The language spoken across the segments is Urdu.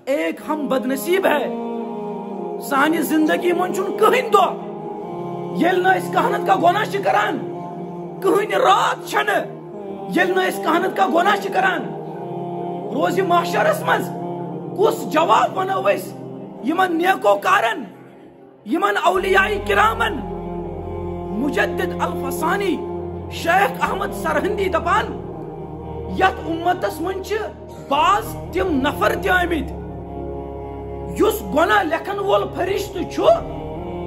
ایک ہم بدنصیب ہے سانی زندگی من چھن کہین دو یل نہ اس کہانت کا گناہ چھ کران کہین رات چھن یل نہ اس کہانت کا گناہ چھ کران روز محشرس مز کس جواب ونو اس یمن نیکو کارن یمن اولیاء کرامن مجدد الفسانی شیخ احمد سرہندی دپان یت امتس من چھ باز تم نفر تہ آمت یس گناہ لکھن وول فرشت چھو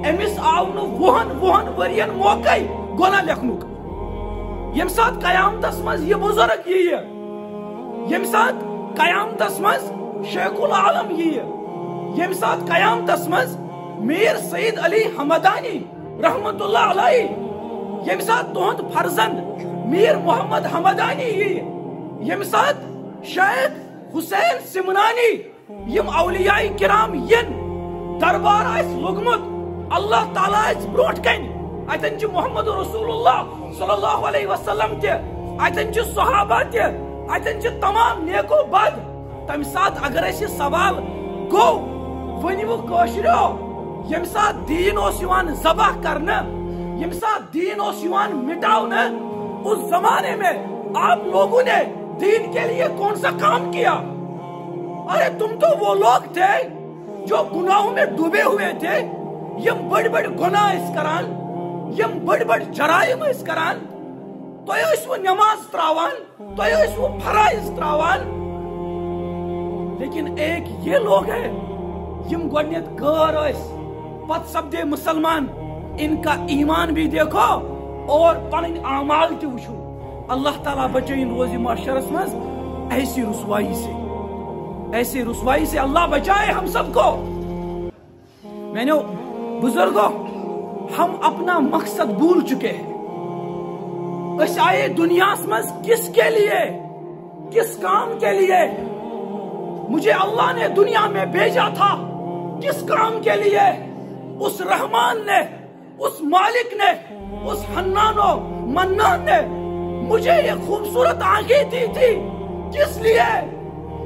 امس آو وہن ورین موقع گناہ لکھنک یم سات قیامتس مز یہ بزرگ یہ یم سات قیامتس مز شیخ العالم یہ یم سات قیامتس مز میر سید علی حمدانی رحمت اللہ علیہ یم سات تہند فرزند میر محمد حمدانی یم سات شیخ حسین سمنانی یم اولیاء کرام ین دربار آس لگمت اللہ تعالیٰ آس بروٹ کن اتن چھ محمد رسول اللہ صلی اللہ علیہ وسلم تہ اتن چھ صحابہ تہ اتن چھ تمام نیکو بد تم سات اگر اس سوال گو ونیو کاشرو یم سات دین اس یوان ذبح کرنا یم سات دین اس یوان مٹاونا اس زمانے میں آپ لوگوں نے دین کے لیے کون سا کام کیا ارے تم تو وہ لوگ تھے جو گناہوں میں ڈوبے ہوئے تھے یم بڑ بڑ گناہ اس کران یم بڑ بڑ جرائم اس کران تو اس وہ نماز تراوان تو اس وہ فرائض تراوان لیکن ایک یہ لوگ ہیں یم گوڑنیت غیر اس پت سبدے مسلمان ان کا ایمان بھی دیکھو اور پنن اعمال تہ وچھو اللہ تعالیٰ بچائیں روز محشرس مز ایسی رسوائی سے اللہ بچائے ہم سب کو میں نے بزرگوں ہم اپنا مقصد بھول چکے ہیں اس آئے دنیا مز کس کے لیے کس کام کے لیے مجھے اللہ نے دنیا میں بھیجا تھا کس کام کے لیے اس رحمان نے اس مالک نے اس حنان و منان نے مجھے یہ خوبصورت آنکھیں دی تھی کس لیے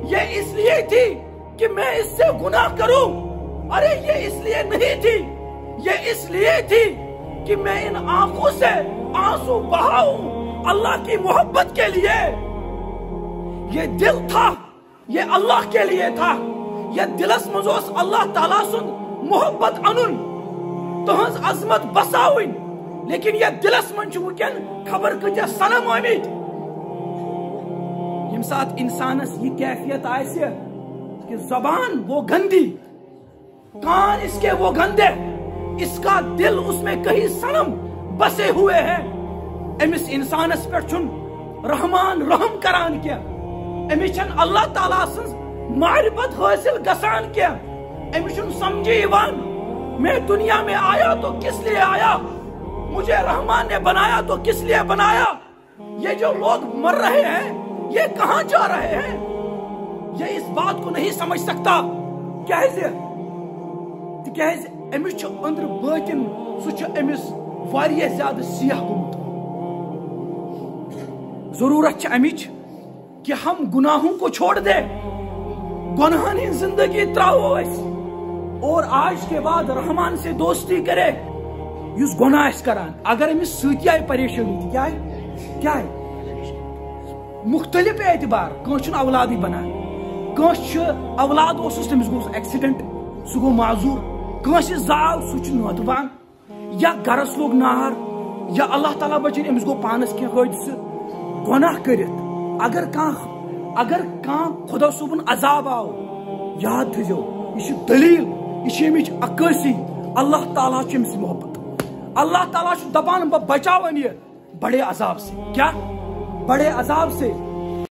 یہ اس لیے تھی کہ میں اس سے گناہ کروں ارے یہ اس لیے نہیں تھی یہ اس لیے تھی کہ میں ان آنکھوں سے آنسو بہاؤں اللہ کی محبت کے لیے یہ دل تھا یہ اللہ کے لیے تھا یہ دلس مزوس اللہ تعالیٰ سن محبت انن تہنز عظمت بساوین لیکن یہ دلس من ونکن خبر کتیا صنم آمت یم سات انسانس یہ کیفیت آئے کہ زبان وہ گندی کان اس کے وہ گندے اس کا دل اس میں کہیں صنم بسے ہوئے ہیں امس انسانس پر چھن رحمان رحم کران کیا امس چھن اللہ تعالیٰ سنز معرفت حاصل گسان کیا امس چھن سمجھے ایوان میں دنیا میں آیا تو کس لیے آیا مجھے رحمان نے بنایا تو کس لیے بنایا یہ جو لوگ مر رہے ہیں یہ کہاں جا رہے ہیں یہ اس بات کو نہیں سمجھ سکتا کیسے امس چھ اندر باطن سہ امس واریاہ زیادہ سیاہ گومت ضرورت امچ کہ ہم گناہوں کو چھوڑ دے گناہن ہن زندگی تراو اس اور آج کے بعد رحمان سے دوستی کرے یس گناہ اس کران اگر امس سۭتۍ آئی پریشانی تھی کیا ہے مختلف اعتبار کانس چھُنہٕ اولادی بنان کانس چھ اولاد اوسُس تٔمِس گوٚو ایکسیڈنٹ سُہ گوٚو معذور کانس زاو سُہ چھُ نوتوان یا گرس لوگ نار یا اللہ تعالیٰ بچن امس گوٚو پانس کینٛہہ حٲدثہٕ گناہ کٔرِتھ اگر کانٛہہ خدا صوبن عذاب آو یاد تھٲیزیو یہ چھِ دلیل یہ چھِ امِچ عکٲسی اللہ تعالیٰ چھُ أمِس محبت اللہ تعالیٰ چھُ دپان بہٕ بچاون یہ بڑے عذاب سے کیا بڑے عذاب سے